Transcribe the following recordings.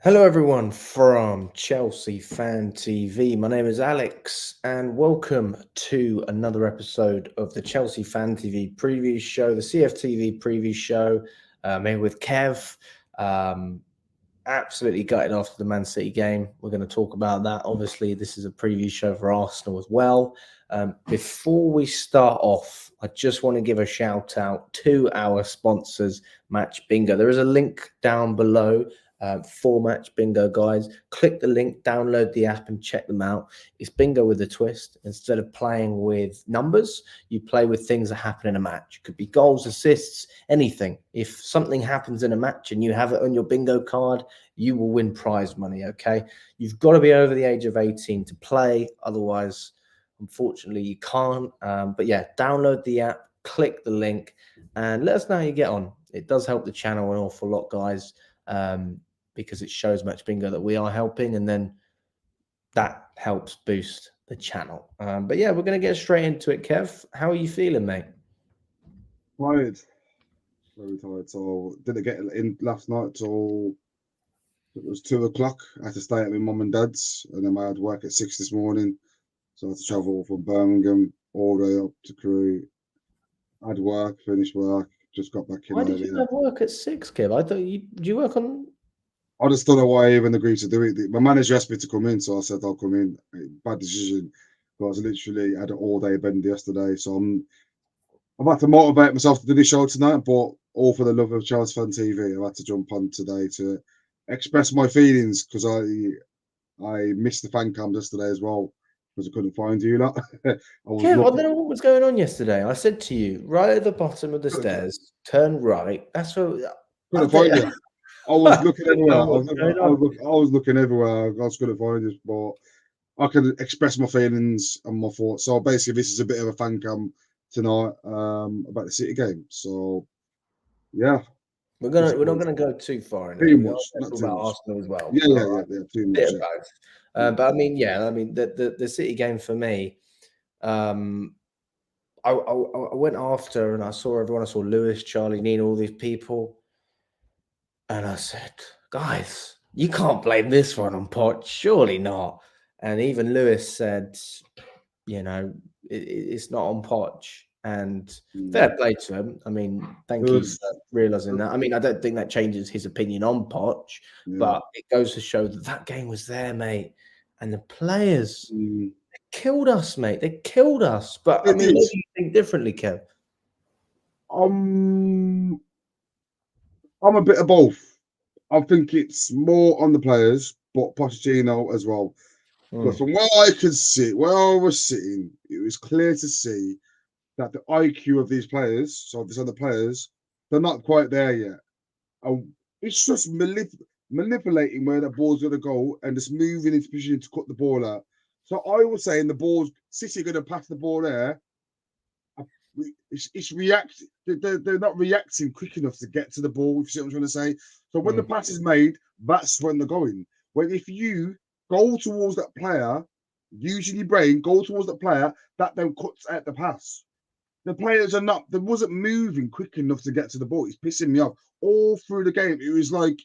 Hello, everyone from Chelsea Fan TV. My name is Alex, and welcome to another episode of the Chelsea Fan TV preview show, the CFTV preview show. Here with Kev. Um, Absolutely gutted after the Man City game. We're going to talk about that. Obviously, this is a preview show for Arsenal as well. Before we start off, I just want to give a shout out to our sponsors, Match Bingo. There is a link down below for Match Bingo, guys. Click the link, download the app, and check them out. It's bingo with a twist. Instead of playing with numbers, you play with things that happen in a match. It could be goals, assists, anything. If something happens in a match and you have it on your bingo card, you will win prize money, okay? You've got to be over the age of 18 to play. Otherwise, unfortunately, you can't. But yeah, download the app, click the link, and let us know how you get on. It does help the channel an awful lot, guys, because it shows Match Bingo that we are helping, and then that helps boost the channel. But yeah, we're going to get straight into it, Kev. How are you feeling, mate? Tired, very tired. So didn't get in last night till it was 2 o'clock. I had to stay at my mum and dad's, and then I had work at 6 this morning. So I had to travel from Birmingham all the way up to Crewe. I had work, finished work, just got back in Why did you earlier. have work at 6, Kev? I thought you work on. I just don't know why I even agreed to do it. My manager asked me to come in, so I said I'll come in. Bad decision. Because I literally had an all-day bend yesterday, so I've had to motivate myself to do this show tonight, but all for the love of Chelsea Fan TV, I've had to jump on today to express my feelings because I missed the fan cam yesterday as well because I couldn't find you lot. I was Kev, I don't looking. know what was going on yesterday. I said to you, right at the bottom of the stairs, turn right. That's where I Couldn't think. find you. I I was looking don't everywhere. know what's going on. I was looking everywhere. I just couldn't find you, but I could express my feelings and my thoughts. So basically, this is a bit of a fan cam tonight about the City game. So yeah, just We're not gonna go too far into too it. We are much, going to not talk too about much. Arsenal as well. Yeah, All yeah, right, yeah, yeah. Too bit much. of Yeah, both. yeah. But I mean, yeah, I mean the City game for me. Um, I went after and I saw everyone. I saw Lewis, Charlie, Nina, all these people, and I said, guys, you can't blame this one on Pot. Surely not. And even Lewis said, it's not on Poch. And Mm. fair play to him. I mean, thank you Good. for realizing that. I mean, I don't think that changes his opinion on Poch, Yeah. but it goes to show that that game was there, mate. And the players Mm. killed us, mate. They killed us. But I It mean, did. maybe you think differently, Kev. Um, I'm a bit of both. I think it's more on the players, but Pochettino as well. Because Mm, from where I could see, where I was sitting, it was clear to see that the IQ of these players, so these other players, they're not quite there yet. And it's just manipulating where the ball's going to go and just moving into position to cut the ball out. So I was saying the ball's City going to pass the ball there. It's reacting. They're not reacting quick enough to get to the ball. If you see what I'm trying to say. So when the mm. pass is made, that's when they're going. When if you go towards that player, using your brain, go towards that player, that then cuts out the pass. The players are not. They wasn't moving quick enough to get to the ball. It's pissing me off all through the game. It was like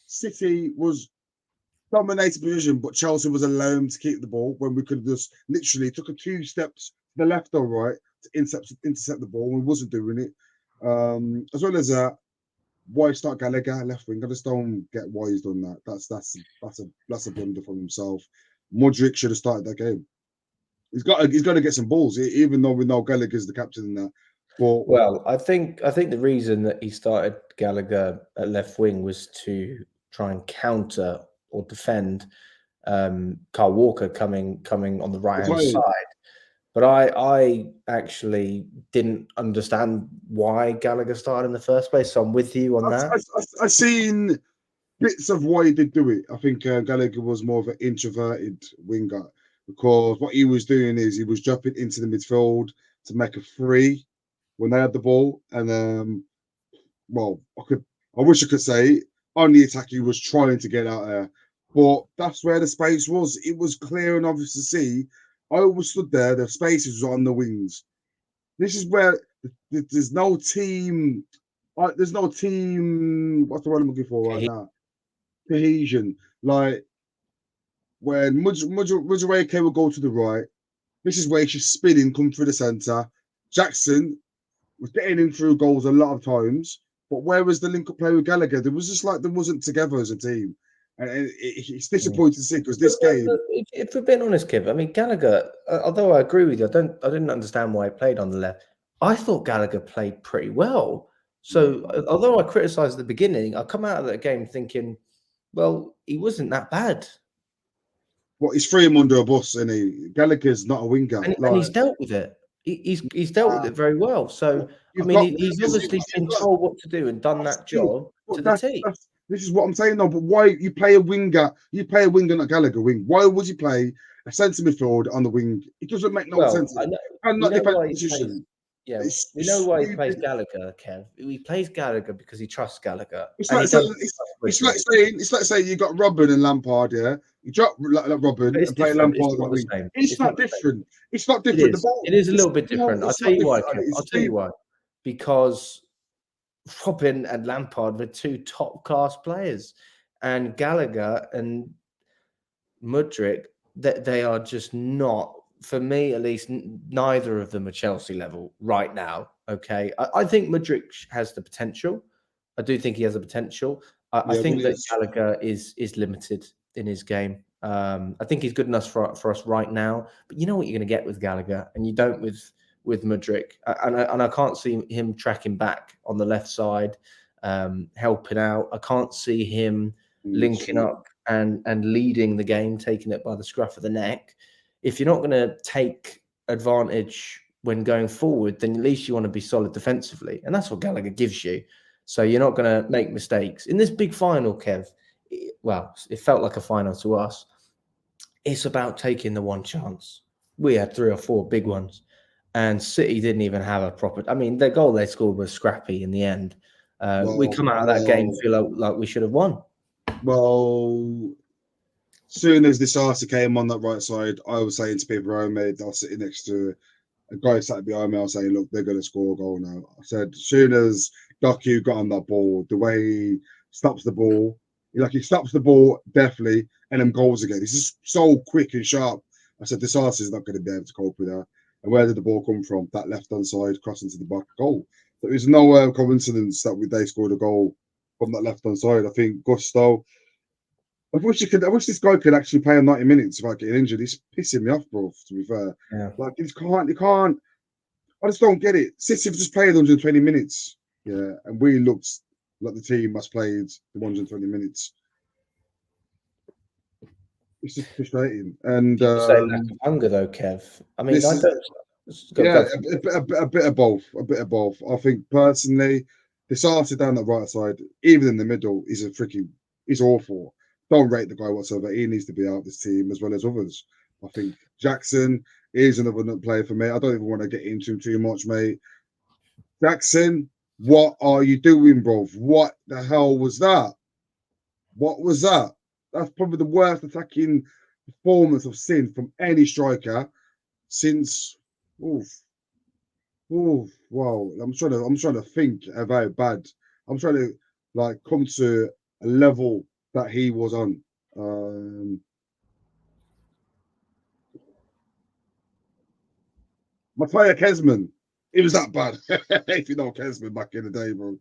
City was dominated position, but Chelsea was allowing to keep the ball when we could have just literally took a 2 steps to the left or right to intercept the ball. We wasn't doing it. As well as that, why start Gallagher left wing? I just don't get why he's done that. That's a blunder from himself. Modric should have started that game. He's got to get some balls, even though we know Gallagher's the captain in that. But Well, I think the reason that he started Gallagher at left wing was to try and counter or defend Carl Walker coming on the right that's hand why side. But I actually didn't understand why Gallagher started in the first place. So I'm with you on that. I seen bits of why he did do it. I think Gallagher was more of an introverted winger because what he was doing is he was dropping into the midfield to make a free when they had the ball, and well, I wish I could say on the attack he was trying to get out there, but that's where the space was. It was clear and obvious to see. I always stood there. The spaces was on the wings. This is where there's no team. There's no team. What's the word I'm looking for right now? cohesion. Like when Mudrawake will go to the right, this is where she's spinning, come through the centre. Jackson was getting in through goals a lot of times, but where was the link-up play with Gallagher? There was just like they wasn't together as a team, and it's disappointing to see because this game. If we're being honest, Kev, I mean Gallagher. Although I agree with you, I didn't understand why he played on the left. I thought Gallagher played pretty well. So although I criticised at the beginning, I come out of that game thinking, well, he wasn't that bad, What he's threw him under a bus, and Gallagher's not a winger. and he's dealt with it. He's dealt with it very well. So I you've mean, got he's obviously been told what to do and done that job to the T. This is what I'm saying. No, but why you play a winger? You play a winger, not Gallagher wing. Why would you play a centre midfield on the wing? It doesn't make no sense. I know, And not we know defensive why he position. plays. Yeah, It's we know why he stupid. plays Gallagher, Kev. He plays Gallagher because he trusts Gallagher. It's and like he saying, doesn't trust it's like saying you got Robin and Lampard. Yeah, you drop Robin But it's and play different. Lampard It's on not the the wing. same. It's not the same. different. It's not It different. is. It is a little bit different. I'll tell you why, Kev. I'll tell you why. Because Robin and Lampard were two top-class players, and Gallagher and Mudryk, that they are just not, for me at least. Neither of them are Chelsea level right now. Okay, I think Mudryk has the potential. I do think he has the potential. I think that Gallagher is limited in his game. I think he's good enough for us right now. But you know what you're going to get with Gallagher, and you don't with Mudryk. And I can't see him tracking back on the left side, helping out. I can't see him linking up and leading the game, taking it by the scruff of the neck. If you're not going to take advantage when going forward, then at least you want to be solid defensively, and that's what Gallagher gives you. So you're not going to make mistakes in this big final, Kev. Well, it felt like a final to us. It's about taking the one chance. We had 3 or 4 big ones, and City didn't even have a proper. I mean, the goal they scored was scrappy in the end. We come out of that game feel like we should have won. Well, soon as this Arthur came on that right side, I was saying to people around me, I was sitting next to a guy sat behind me, I was saying, look, they're going to score a goal now. I said, as soon as Doku got on that ball, the way he stops the ball, he stops the ball definitely, and then goals again. He's just so quick and sharp. I said, this Arthur is not going to be able to cope with that. And where did the ball come from? That left-hand side, crossing to the back, goal. There is no coincidence that they scored a goal from that left-hand side. I think Gusto. I wish this guy could actually play on 90 minutes without getting injured. He's pissing me off, bro. To be fair, like he can't. I just don't get it. City have just played 120 minutes, yeah, and we looked like the team has played the 120 minutes. It's just frustrating. And say lack of hunger, though, Kev. I mean, I don't. A bit of both. A bit of both. I think personally, the Sarter down the right side, even in the middle, he's awful. Don't rate the guy whatsoever. He needs to be out of this team as well as others. I think Jackson is another player for me. I don't even want to get into him too much, mate. Jackson, what are you doing, bro? What the hell was that? What was that? That's probably the worst attacking performance I've seen from any striker since. Wow. I'm trying to think about how bad. I'm trying to come to a level that he was on. Matthias Kesman, he was that bad. If you know Kesman back in the day, bro,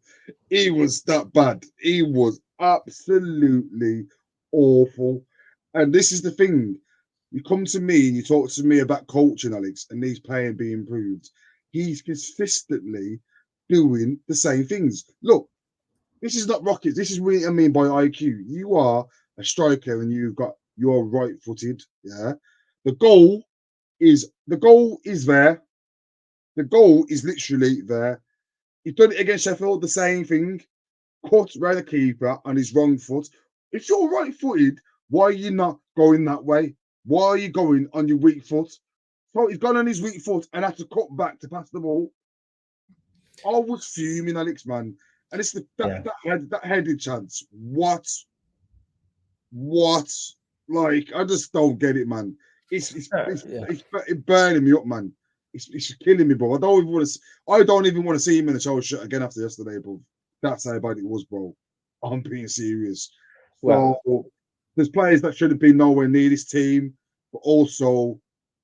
he was that bad. He was absolutely awful. And this is the thing. You come to me and you talk to me about coaching, Alex, and he's playing being improved. He's consistently doing the same things. Look, this is not rockets. This is what I mean by IQ. You are a striker and you're right-footed. Yeah. The goal is there. The goal is literally there. He's done it against Sheffield, the same thing. Cut round the keeper on his wrong foot. If you're right-footed, why are you not going that way? Why are you going on your weak foot? So he's gone on his weak foot and had to cut back to pass the ball. I was fuming, Alex, man. And it's that headed chance. What? Like, I just don't get it, man. It's burning me up, man. It's killing me, bro. I don't even want to see him in the show shit again after yesterday, bro. That's how bad it was, bro. I'm being serious. Well, So there's players that should have been nowhere near this team, but also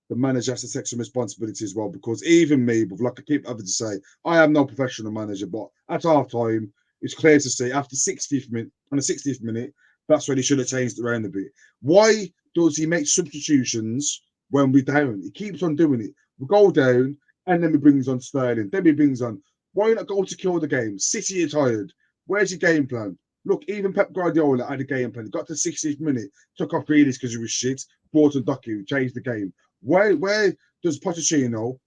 the manager has to take some responsibility as well. Because even me, but like I keep having to say, I am no professional manager, but at half time, it's clear to see after 60th minute, on the 60th minute, that's when he should have changed it around a bit. Why does he make substitutions when we're down? He keeps on doing it. We go down, and then he brings on Sterling. Then he brings on. Why not go to kill the game? City are tired. Where's your game plan? Look, even Pep Guardiola had a game plan. He got to 60th minute, took off Grealish because he was shit, brought in Doku, changed the game. Where does Pochettino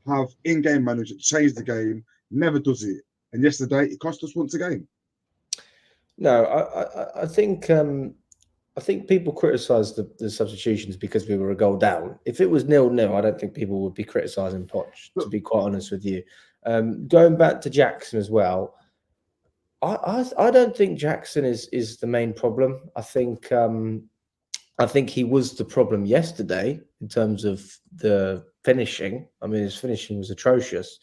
have in-game manager change the game? Never does it. And yesterday, it cost us once again. no, I think people criticise the substitutions because we were a goal down. If it was 0-0, I don't think people would be criticising Poch, to be quite honest with you. Going back to Jackson as well, I don't think Jackson is the main problem. I think he was the problem yesterday in terms of the finishing. I mean, his finishing was atrocious.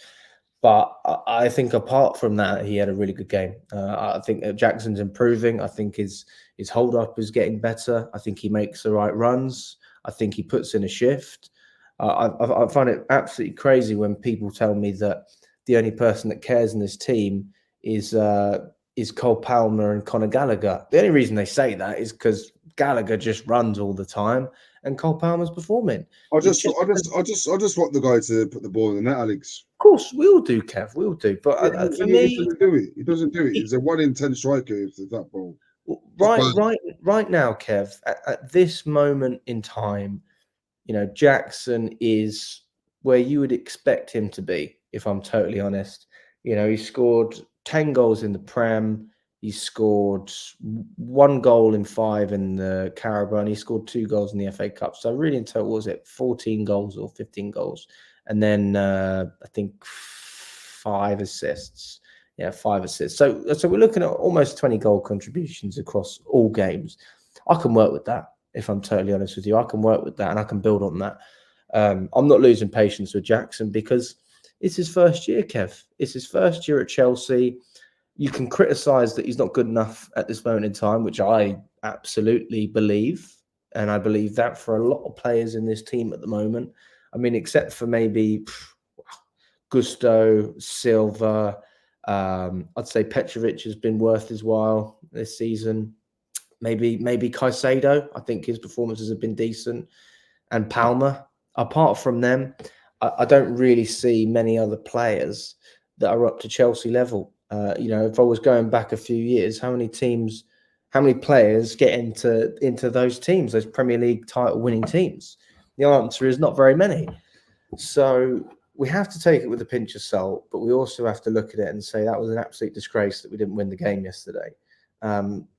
But I think apart from that, he had a really good game. I think that Jackson's improving. I think his hold up is getting better. I think he makes the right runs. I think he puts in a shift. I find it absolutely crazy when people tell me that the only person that cares in this team is Cole Palmer and Conor Gallagher. The only reason they say that is because Gallagher just runs all the time and Cole Palmer's performing. I just want the guy to put the ball in the net, Alex. Of course, we all do, Kev. We all do. But for me, he doesn't do it. He doesn't do it. He's a 1 in 10 striker if that ball. Right now, Kev, at this moment in time, Jackson is where you would expect him to be, if I'm totally honest. He scored 10 goals in the Prem. He scored 1 goal in 5 in the Carabao, and he scored 2 goals in the FA Cup. So really, in total, was it 14 goals or 15 goals? And then I think 5 assists. Yeah, 5 assists. So we're looking at almost 20 goal contributions across all games. I can work with that, if I'm totally honest with you. I can work with that, and I can build on that. I'm not losing patience with Jackson because it's his first year, Kev. It's his first year at Chelsea. You can criticise that he's not good enough at this moment in time, which I absolutely believe. And I believe that for a lot of players in this team at the moment. I mean, except for maybe Gusto, Silva, I'd say Petrovic has been worth his while this season. Maybe Caicedo. I think his performances have been decent. And Palmer. Apart from them, I don't really see many other players that are up to Chelsea level. If I was going back a few years, how many players get into those teams, those Premier League title winning teams? The answer is not very many. So we have to take it with a pinch of salt, but we also have to look at it and say that was an absolute disgrace that we didn't win the game yesterday.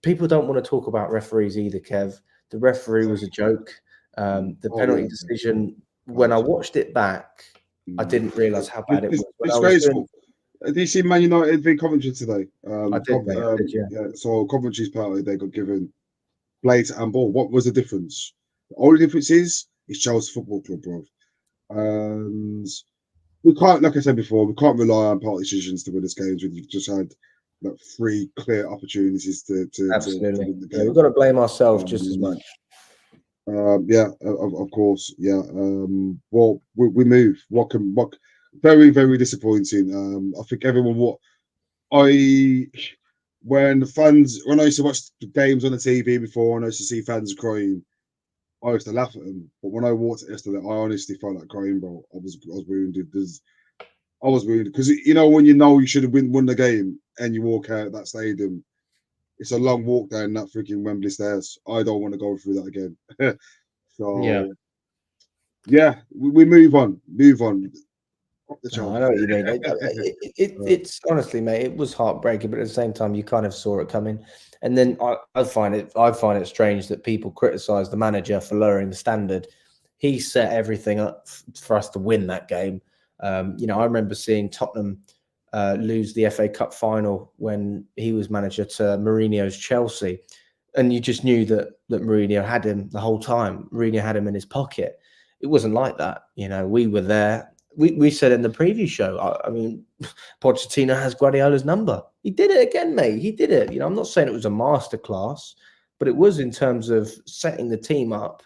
People don't want to talk about referees either, Kev. The referee was a joke. The penalty decision, when I watched it back, I didn't realise how bad it was. Disgraceful. Did you see Man United v Coventry today? I did, yeah. So Coventry's penalty, they got given plate and ball. What was the difference? The only difference is it's Chelsea Football Club, bro. And we can't, like I said before, we can't rely on penalty decisions to win this games when you've just had 3 clear opportunities to win the game. We've got to blame ourselves just as much. Of course, yeah. Well, we move. What very, very disappointing. I think everyone when I used to watch the games on the TV before and I used to see fans crying, I used to laugh at them. But when I walked yesterday, I honestly felt like crying, bro. I was wounded. I was wounded because when you should have won the game and you walk out of that stadium. It's a long walk down that freaking Wembley stairs. I don't want to go through that again. So, yeah, we move on. Move on. I know what you mean. It's honestly, mate, it was heartbreaking, but at the same time, you kind of saw it coming. And then I find it strange that people criticise the manager for lowering the standard. He set everything up for us to win that game. I remember seeing Tottenham lose the FA Cup final when he was manager to Mourinho's Chelsea, and you just knew that Mourinho had him the whole time. Mourinho had him in his pocket. It wasn't like that. We were there. We said in the preview show, I mean, Pochettino has Guardiola's number. He did it again, mate. He did it. I'm not saying it was a masterclass, but it was in terms of setting the team up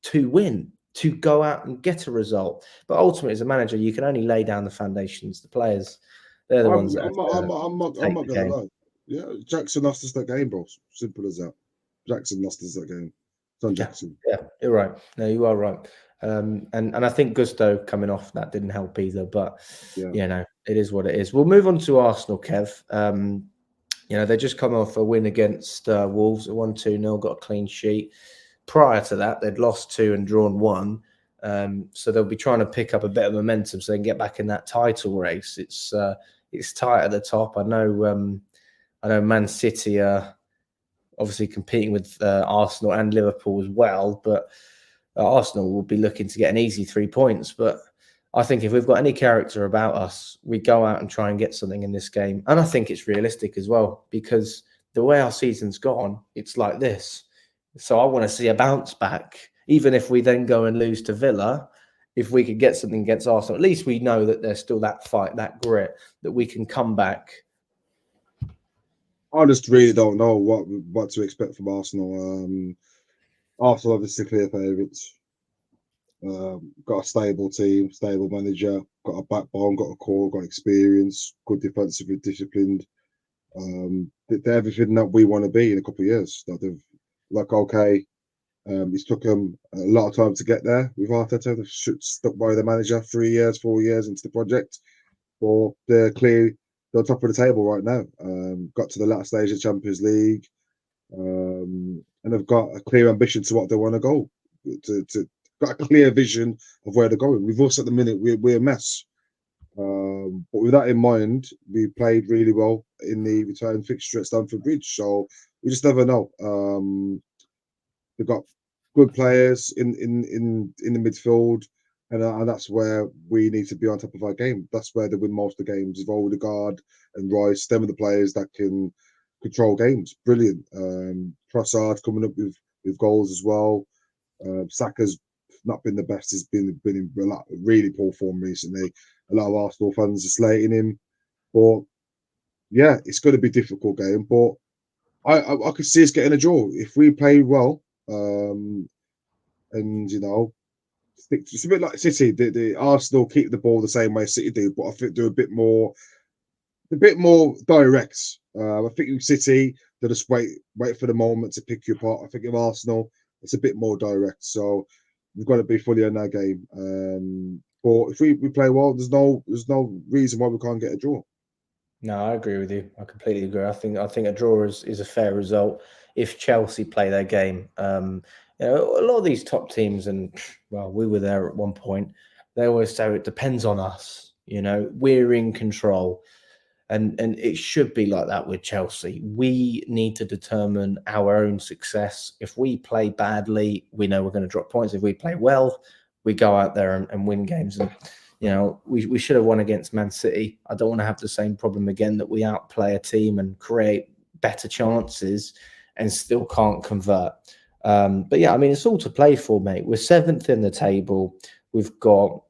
to win, to go out and get a result. But ultimately, as a manager, you can only lay down the foundations. The players, they're the ones that have to I'm take not the gonna game. lie. Yeah, Jackson lost us that game, bro. Simple as that. Jackson lost us that game. It's on Yeah, Jackson. yeah, you're right. No, you are right. And I think Gusto coming off that didn't help either. But Yeah. it is what it is. We'll move on to Arsenal, Kev. They just come off a win against Wolves, a 1-2-0, got a clean sheet. Prior to that, they'd lost 2 and drawn 1. So they'll be trying to pick up a bit of momentum so they can get back in that title race. It's tight at the top. I know Man City are obviously competing with Arsenal and Liverpool as well, but Arsenal will be looking to get an easy 3 points. But I think if we've got any character about us, we go out and try and get something in this game. And I think it's realistic as well, because the way our season's gone, it's like this. So I want to see a bounce back, even if we then go and lose to Villa. If we could get something against Arsenal, at least we know that there's still that fight, that grit, that we can come back. I just really don't know what to expect from Arsenal. Arsenal obviously clear favourites. Got a stable team, stable manager, got a backbone, got a core, got experience, good defensively disciplined. They're everything that we want to be in a couple of years. It's took them a lot of time to get there with Arteta. They've stuck by the manager 3 years, 4 years into the project. But they're on top of the table right now. Got to the last stage of Champions League. And they've got a clear ambition to what they want to go. Got a clear vision of where they're going. With us at the minute, we're a mess. But with that in mind, we played really well in the return fixture at Stamford Bridge. So we just never know. They've got good players in the midfield, and that's where we need to be on top of our game. That's where they win most of the games. Is Odegaard and Rice, them are the players that can control games. Brilliant. Trossard coming up with goals as well. Saka's not been the best. He's been in really poor form recently. A lot of Arsenal fans are slating him, but yeah, it's going to be a difficult game. But I could see us getting a draw if we play well. And it's a bit like City. The Arsenal keep the ball the same way City do, but I think they're a bit more direct. I think with City, they just wait for the moment to pick you apart. I think with Arsenal, it's a bit more direct. So we've got to be fully in that game. But if we play well, there's no reason why we can't get a draw. No, I agree with you. I completely agree. I think a draw is a fair result if Chelsea play their game. A lot of these top teams, and well, we were there at one point. They always say it depends on us. We're in control, and it should be like that with Chelsea. We need to determine our own success. If we play badly, we know we're going to drop points. If we play well, we go out there and win games. And we should have won against Man City. I don't want to have the same problem again that we outplay a team and create better chances and still can't convert. But yeah, I mean, it's all to play for, mate. We're 7th in the table. We've got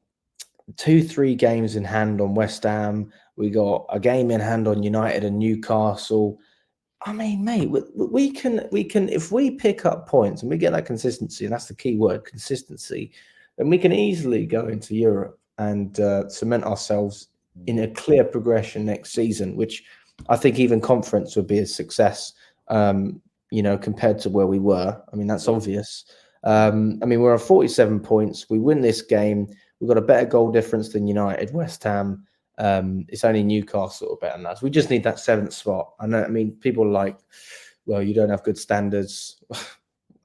2-3 games in hand on West Ham. We got a game in hand on United and Newcastle. I mean, mate, we can if we pick up points and we get that consistency, and that's the key word, consistency, then we can easily go into Europe and cement ourselves in a clear progression next season, which I think even conference would be a success, compared to where we were. I mean, that's obvious. I mean, we're on 47 points. We win this game. We've got a better goal difference than United, West Ham. It's only Newcastle better than us. We just need that 7th spot. I mean, people are like, well, you don't have good standards.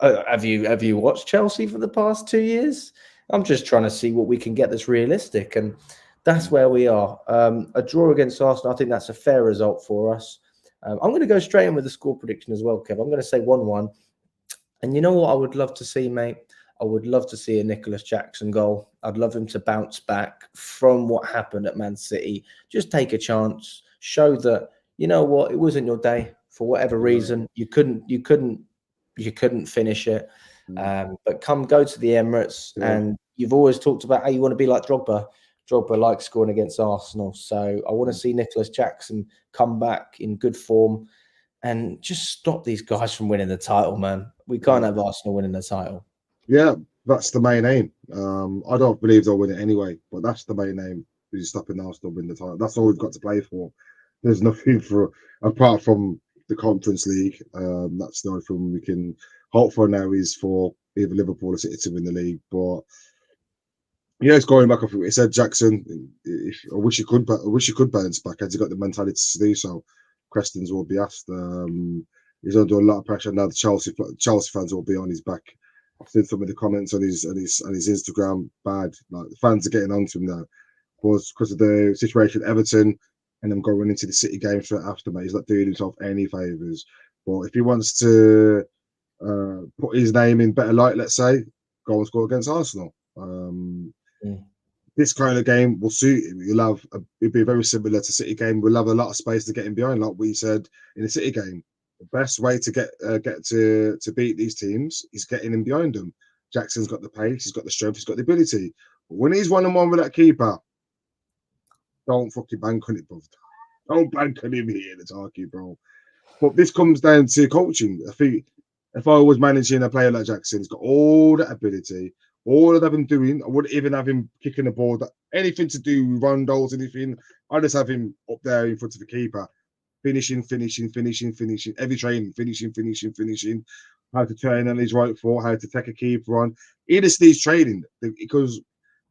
Have you watched Chelsea for the past 2 years? I'm just trying to see what we can get that's realistic, and that's where we are. A draw against Arsenal, I think that's a fair result for us. I'm going to go straight in with the score prediction as well, Kev. I'm going to say 1-1. And you know what I would love to see, mate? I would love to see a Nicholas Jackson goal. I'd love him to bounce back from what happened at Man City. Just take a chance. Show that, you know what, it wasn't your day for whatever reason. You couldn't finish it. But go to the Emirates, and you've always talked about how you want to be like Drogba. Drogba likes scoring against Arsenal. So I want to see Nicholas Jackson come back in good form. and just stop these guys from winning the title, man. We can't have Arsenal winning the title. Yeah, that's the main aim. I don't believe they'll win it anyway, but that's the main aim. Is stopping Arsenal win the title. That's all we've got to play for. There's nothing for apart from the Conference League. That's the only thing we can hope for now is for either Liverpool or City to win the league. But yeah, it's going back off what it said. Jackson, I wish he could, but I wish he could bounce back. Has he got the mentality to do so? Questions will be asked. He's under a lot of pressure now. The Chelsea fans will be on his back. I've seen some of the comments on his Instagram. Bad, like the fans are getting onto him now, because of the situation at Everton, and them going into the City game straight after. Mate, he's not doing himself any favors. But if he wants to put his name in better light, let's say, go and score against Arsenal. This kind of game will suit him. It'll be very similar to City game. We'll have a lot of space to get him behind, like we said in the City game. The best way to get to beat these teams is getting him behind them. Jackson's got the pace, he's got the strength, he's got the ability. But when he's 1-on-1 with that keeper, don't fucking bank on it, bro. Don't bank on him here, the Tarky, bro. But this comes down to coaching. I think if I was managing a player like Jackson, he's got all that ability, all that I've been doing. I wouldn't even have him kicking the ball, anything to do with rondos, anything. I just have him up there in front of the keeper, finishing, every training, finishing. How to turn on his right foot, how to take a keeper on. He just needs training because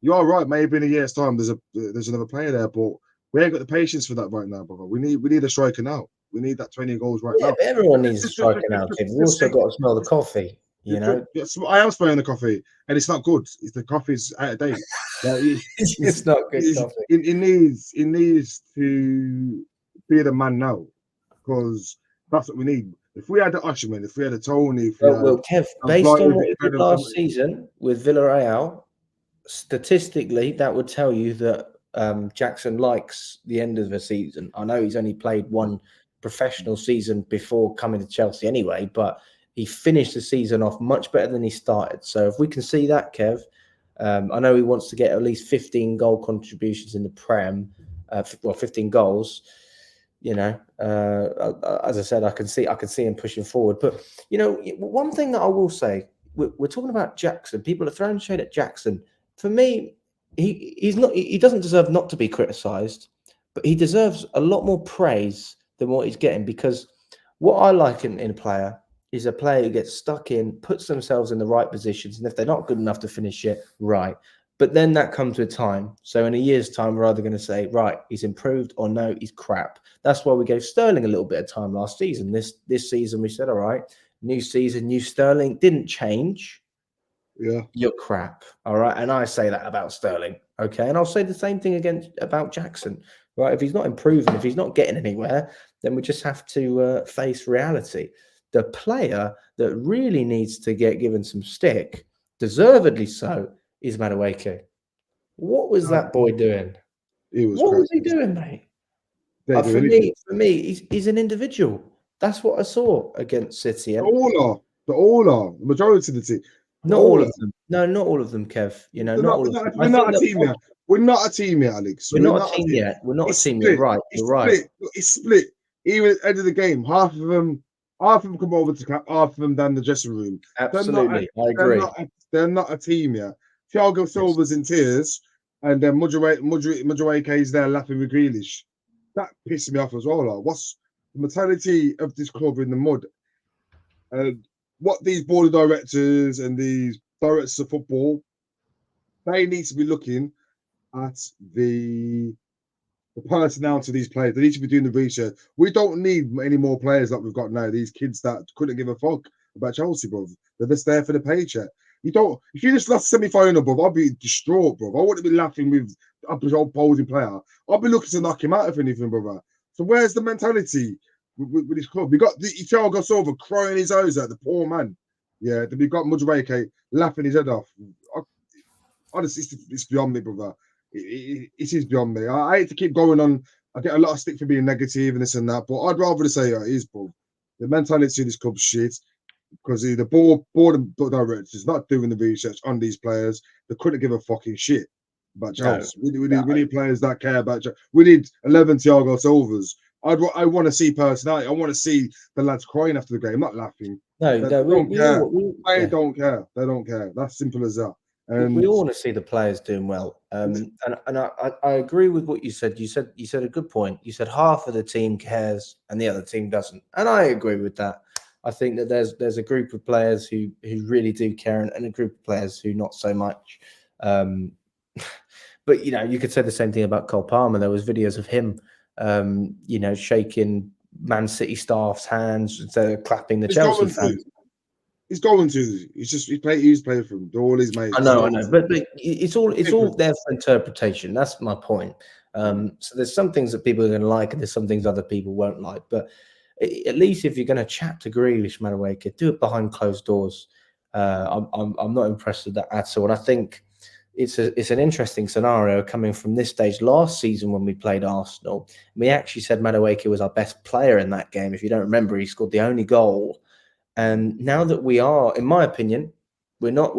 you are right. Maybe in a year's time, there's another player there, but we ain't got the patience for that right now, brother. We need a striker now. We need that 20 goals right now. But everyone needs a striker now, kid. We've also got to smell the coffee. You know, I am smelling the coffee, and it's not good. The coffee's out of date. It's not good coffee. It needs to be the man now, because that's what we need. If we had the Usherman, if we had a Tony, Kev, based on what we did last season with Villarreal, statistically, that would tell you that Jackson likes the end of the season. I know he's only played one professional season before coming to Chelsea anyway, but he finished the season off much better than he started. So if we can see that, Kev, I know he wants to get at least 15 goal contributions in the Prem, 15 goals. You know, as I said, I can see him pushing forward. But you know, one thing that I will say, we're talking about Jackson. People are throwing shade at Jackson. For me, he doesn't deserve not to be criticised, but he deserves a lot more praise than what he's getting, because what I like in a player is a player who gets stuck in, puts themselves in the right positions, and if they're not good enough to finish it, right. But then that comes with time. So in a year's time, we're either going to say, right, he's improved, or no, he's crap. That's why we gave Sterling a little bit of time last season. This season, we said, all right, new season, new Sterling, didn't change. Yeah, you're crap. All right. And I say that about Sterling. Okay. And I'll say the same thing about Jackson. Right. If he's not improving, if he's not getting anywhere, then we just have to face reality. The player that really needs to get given some stick, deservedly so, is Madueke. What was that boy doing? What was he doing, mate? For me, he's an individual. That's what I saw against City. They all are. The majority of the team. Not all of them. No, not all of them, Kev. You know, not all of them. We're not a team yet. We're not a team yet, Alex. We're not a team yet. We're not a team yet. Right. You're right. It's split. Even at the end of the game, half of them come over to cap, half of them down the dressing room. Absolutely. I agree. They're not a team yet. Thiago Silva's in tears, and then Madueke is there laughing with Grealish. That pissed me off as well. Like, what's the mentality of this club in the mud? And what these board of directors and these directors of football, they need to be looking at the personnel to these players. They need to be doing the research. We don't need any more players like we've got now. These kids that couldn't give a fuck about Chelsea, bro. They're just there for the paycheck. If you just lost semi-final, bro, I'll be distraught, bro. I wouldn't be laughing with opposing player. I'll be looking to knock him out if anything, brother. So where's the mentality with this club? We got Thiago Silva crying his eyes out, the poor man. Yeah, then we got Madueke laughing his head off. Honestly, it's beyond me, brother. It is beyond me. I hate to keep going on. I get a lot of stick for being negative and this and that, but I'd rather say it is, bro. The mentality of this club's shit, because the board and directors is not doing the research on these players. They couldn't give a fucking shit about Chelsea. We need players that care about Chelsea. We need 11 Thiago Silvas I want to see personality. I want to see the lads crying after the game, not laughing. No, They no, don't care. They yeah. don't care. They don't care. That's simple as that. We And all want to see the players doing well, and I agree with what you said. You said a good point. You said half of the team cares and the other team doesn't, and I agree with that. I think that there's a group of players who really do care, and a group of players who not so much. Um, but you could say the same thing about Cole Palmer. There was videos of him, shaking Man City staff's hands instead of clapping the he's Chelsea going to. fans. He's going to. He's played for him. They're all his mates. He's I going know, to. but it's all Different. there for interpretation. That's my point. So there's some things that people are going to like, and there's some things other people won't like. But at least if you're going to chat to Grealish, Madueke, do it behind closed doors. I'm not impressed with that at all, and I think it's an interesting scenario coming from this stage. Last season when we played Arsenal, we actually said Madueke was our best player in that game. If you don't remember, he scored the only goal. And now that we are, in my opinion, we're not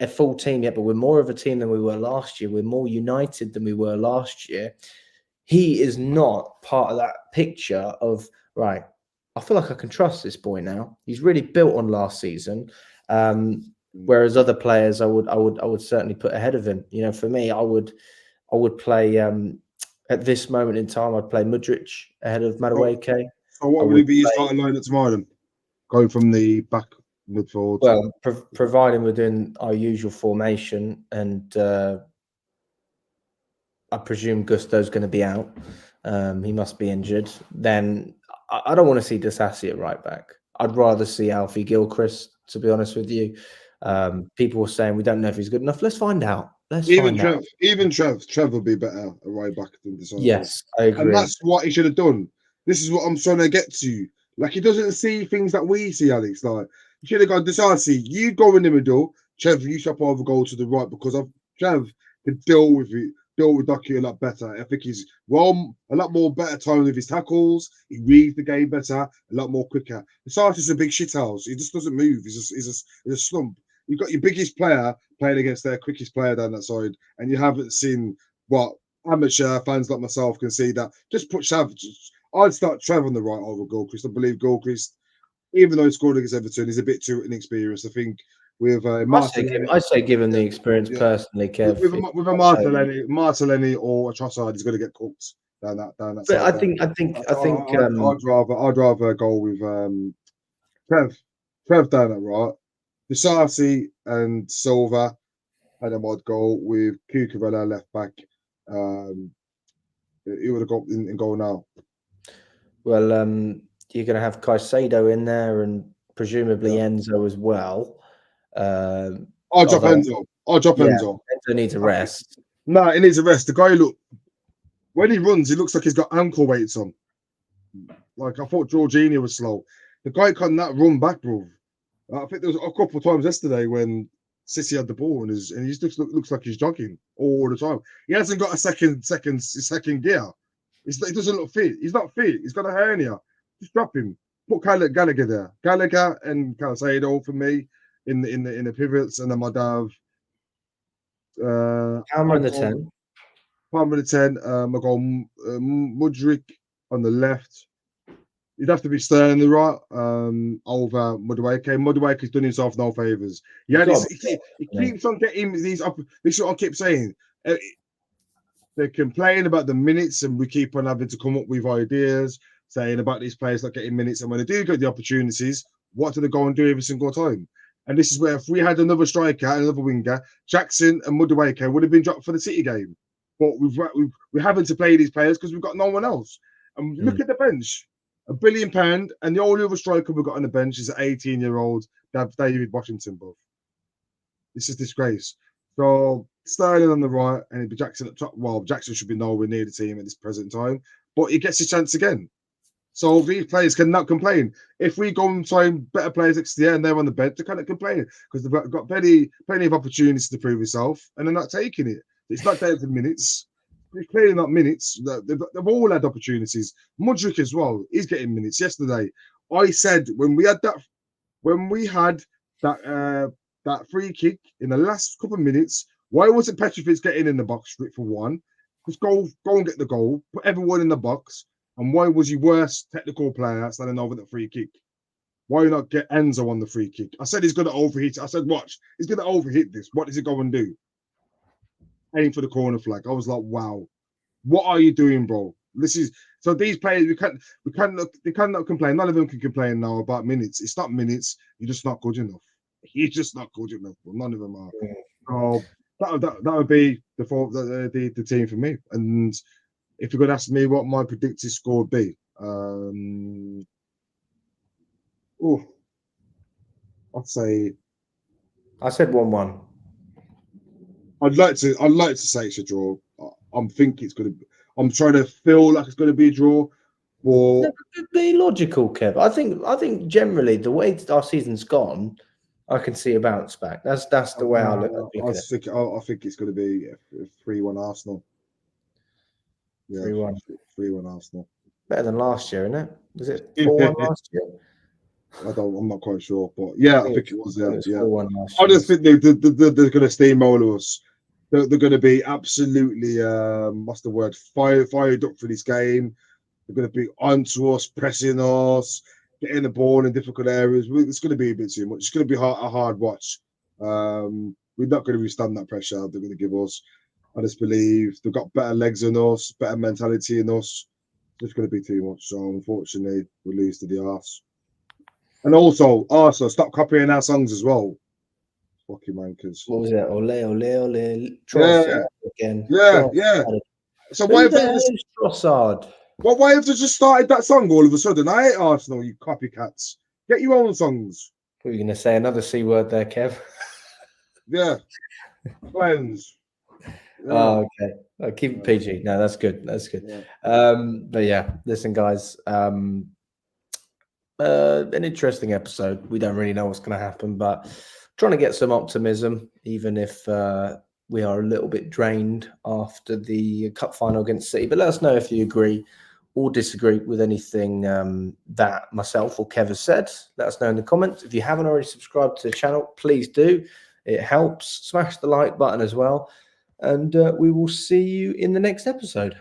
a full team yet, but we're more of a team than we were last year. We're more united than we were last year. He is not part of that picture of right. I feel like I can trust this boy now. He's really built on last season. Whereas other players, I would certainly put ahead of him. For me, I would play at this moment in time. I'd play Mudryk ahead of So, Madueke. so I what would would he be play starting line at tomorrow then? Going from the back midfield. well, providing we're doing our usual formation, and I presume Gusto's going to be out. He must be injured. Then I don't want to see Disassi at right back. I'd rather see Alfie Gilchrist, to be honest with you. People were saying we don't know if he's good enough. Let's find out. Let's Even find out. Trev, Trev will be better at right back than Disasi. Yes, I And agree. that's what he should have done. This is what I'm trying to get to. Like he doesn't see things that we see, Alex. Like he should have gone, Disasi, you go in the middle. Trev, you shop over goal to the right because of Trev can deal with Ducky a lot better. I think he's a lot more better time with his tackles. He reads the game better, a lot more quicker. Disasi's a big shithouse. He just doesn't move. He's a slump. You've got your biggest player playing against their quickest player down that side, and you haven't seen what amateur fans like myself can see that. Just put Trav. I'd start Trav on the right over Gilchrist. I believe Gilchrist, even though he scored against Everton, is a bit too inexperienced. I think with Martinelli, I say give him the experience yeah, personally, Kev. with a Martinelli or a Trossard, he's going to get cooked down that But side. I'd rather go with Trev, Trev down that right. Disasi and Silva, and then I'd go with Cucurella left back. Um, he would have got in goal now. Well, you're going to have Caicedo in there and presumably Yeah. Enzo as well. I'll drop Although, Enzo. I'll drop yeah, Enzo. Enzo needs a rest. No, he needs a rest. The guy when he runs, he looks like he's got ankle weights on. Like I thought Jorginho was slow. The guy can't not run back, bro. I think there was a couple of times yesterday when City had the ball and he just looks like he's jogging all the time. He hasn't got a second gear. He doesn't look fit. He's not fit. He's got a hernia. Just drop him. Put Gallagher there. Gallagher and Caicedo for me in the pivots, and then I'd have Palmer in I'd the go 10. Palmer the 10. I go Mudryk on the left. You'd have to be Sterling the right over Madueke. Madueke's done himself no favours. Yeah, he keeps on getting these up. This is what I keep saying. They complain about the minutes, and we keep on having to come up with ideas, saying about these players not getting minutes. And when they do get the opportunities, what do they go and do every single time? And this is where if we had another striker, another winger, Jackson and Madueke would have been dropped for the City game. But we're having to play these players because we've got no one else. And look at the bench. £1 billion, and the only other striker we've got on the bench is an 18-year-old David Washington, bro. This is disgrace. So Sterling on the right, and it'd be Jackson at top. Well, Jackson should be nowhere near the team at this present time, but he gets his chance again. So these players cannot complain. If we go and sign better players next year and they're on the bench, they cannot complain because they've got plenty of opportunities to prove themselves, and they're not taking it. It's not down to minutes. It's clearly not minutes. They've all had opportunities. Mudryk as well. He's getting minutes. Yesterday, I said when we had that free kick in the last couple of minutes, why wasn't Petrovic getting in the box for one? Just go and get the goal. Put everyone in the box. And why was he worse technical player standing over the free kick? Why not get Enzo on the free kick? I said he's going to overhit. I said, watch, he's going to overhit this. What does he go and do? Aim for the corner flag. I was like, wow, what are you doing, bro? This is so these players they cannot complain. None of them can complain now about minutes. It's not minutes. You're just not good enough. You're just not good enough. Well, none of them are. So that would be the team for me. And if you're going to ask me what my predicted score would be, I'd say I said 1-1. I'd like to say it's a draw. I'm thinking it's going to. I'm trying to feel like it's going to be a draw. Or Be logical, Kev. I think generally the way our season's gone, I can see a bounce back. That's the way I look at it. I think it's going to be 3-1 Arsenal. Yeah, 3-1. 3-1 Arsenal. Better than last year, isn't it? Was it 4-1 last year? I'm not quite sure, but yeah, I think it was. Yeah. 4-1 last year. I just think they're going to steamroll us. They're going to be absolutely what's the word? Fired up for this game. They're going to be onto us, pressing us, getting the ball in difficult areas. It's going to be a bit too much. It's going to be a hard watch. We're not going to withstand that pressure they're going to give us. I just believe they've got better legs than us, better mentality in us. It's going to be too much. So unfortunately, we lose to the arse. And also, Arsenal, stop copying our songs as well. Fucking wankers. What was it? Ole, ole, ole. Yeah. Again. Yeah. So why have they Trossard? Well, why have they just started that song all of a sudden? I hate Arsenal, you copycats. Get your own songs. What were you going to say? Another C word there, Kev? Yeah. Cleanse. Yeah. Oh, okay. Oh, keep it PG. No, that's good. That's good. Yeah. But yeah, listen, guys. An interesting episode. We don't really know what's going to happen, but trying to get some optimism, even if we are a little bit drained after the cup final against City. But let us know if you agree or disagree with anything that myself or Kev has said. Let us know in the comments. If you haven't already subscribed to the channel, please do. It helps. Smash the like button as well. And we will see you in the next episode.